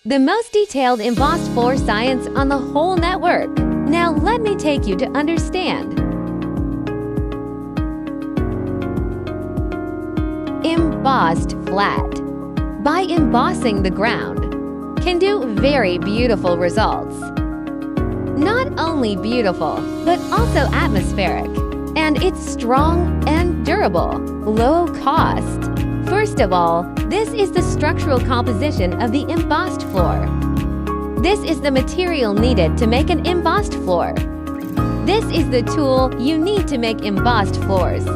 the most detailed embossed floor science on the whole network. Now let me take you to understand. Embossed flat. By embossing the ground, can do very beautiful results. Not only beautiful, but also atmospheric. And it's strong and durable, low cost. First of all, this is the structural composition of the embossed floor. This is the material needed to make an embossed floor. This is the tool you need to make embossed floors.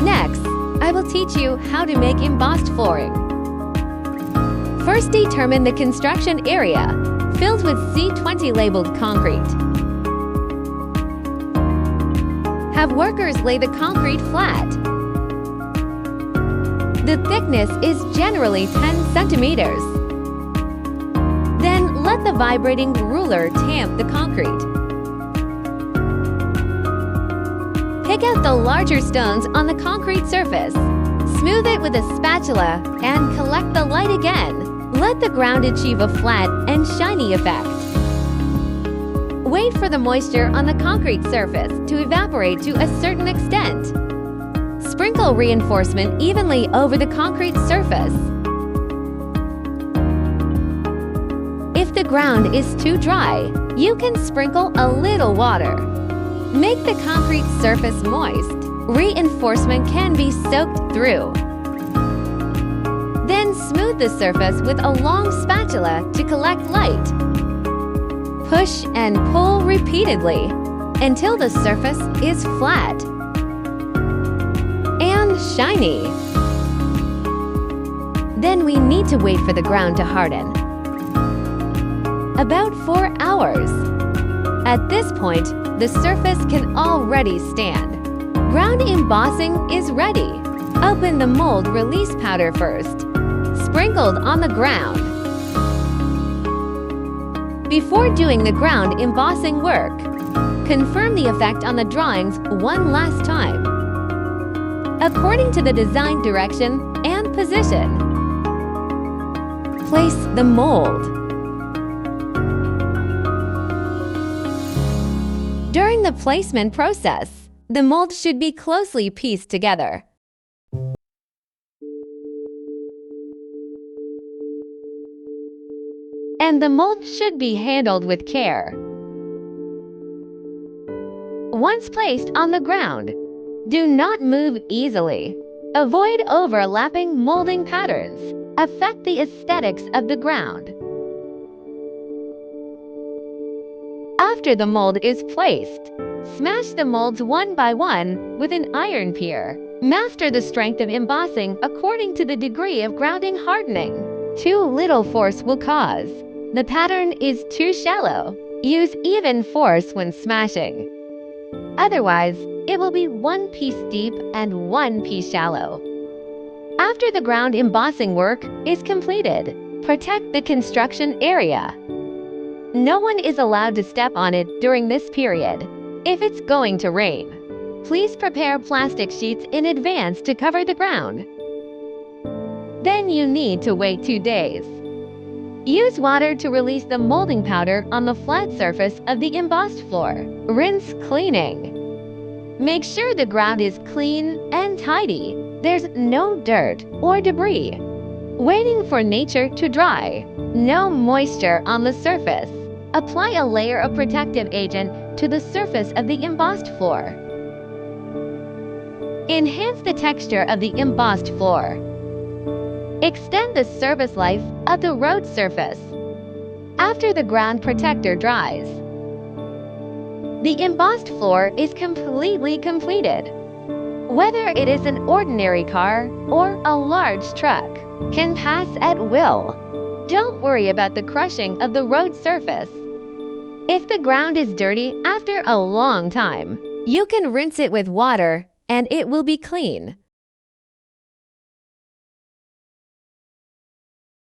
Next, I will teach you how to make embossed flooring. First, determine the construction area, filled with C20 labeled concrete. Have workers lay the concrete flat. The thickness is generally 10 centimeters. Then let the vibrating ruler tamp the concrete. Pick out the larger stones on the concrete surface. Smooth it with a spatula and collect the light again. Let the ground achieve a flat and shiny effect. Wait for the moisture on the concrete surface to evaporate to a certain extent. Sprinkle reinforcement evenly over the concrete surface. If the ground is too dry, you can sprinkle a little water. Make the concrete surface moist. Reinforcement can be soaked through. Then smooth the surface with a long spatula to collect light. Push and pull repeatedly until the surface is flat and shiny. Then we need to wait for the ground to harden. About 4 hours. At this point, the surface can already stand. Ground embossing is ready. Open the mold release powder first, sprinkled on the ground. Before doing the ground embossing work, confirm the effect on the drawings one last time, according to the design direction and position. Place the mold. During the placement process, the mold should be closely pieced together. And the mold should be handled with care. Once placed on the ground, do not move easily. Avoid overlapping molding patterns. Affect the aesthetics of the ground. After the mold is placed, smash the molds one by one with an iron pier. Master the strength of embossing according to the degree of grounding hardening. Too little force will cause the pattern is too shallow. Use even force when smashing. Otherwise, it will be one piece deep and one piece shallow. After the ground embossing work is completed, protect the construction area. No one is allowed to step on it during this period. If it's going to rain, please prepare plastic sheets in advance to cover the ground. Then you need to wait 2 days. Use water to release the molding powder on the flat surface of the embossed floor. Rinse cleaning. Make sure the ground is clean and tidy. There's no dirt or debris. Waiting for nature to dry. No moisture on the surface. Apply a layer of protective agent to the surface of the embossed floor. Enhance the texture of the embossed floor. Extend the service life of the road surface. After the ground protector dries, the embossed floor is completely completed. Whether it is an ordinary car or a large truck, can pass at will. Don't worry about the crushing of the road surface. If the ground is dirty after a long time, you can rinse it with water and it will be clean.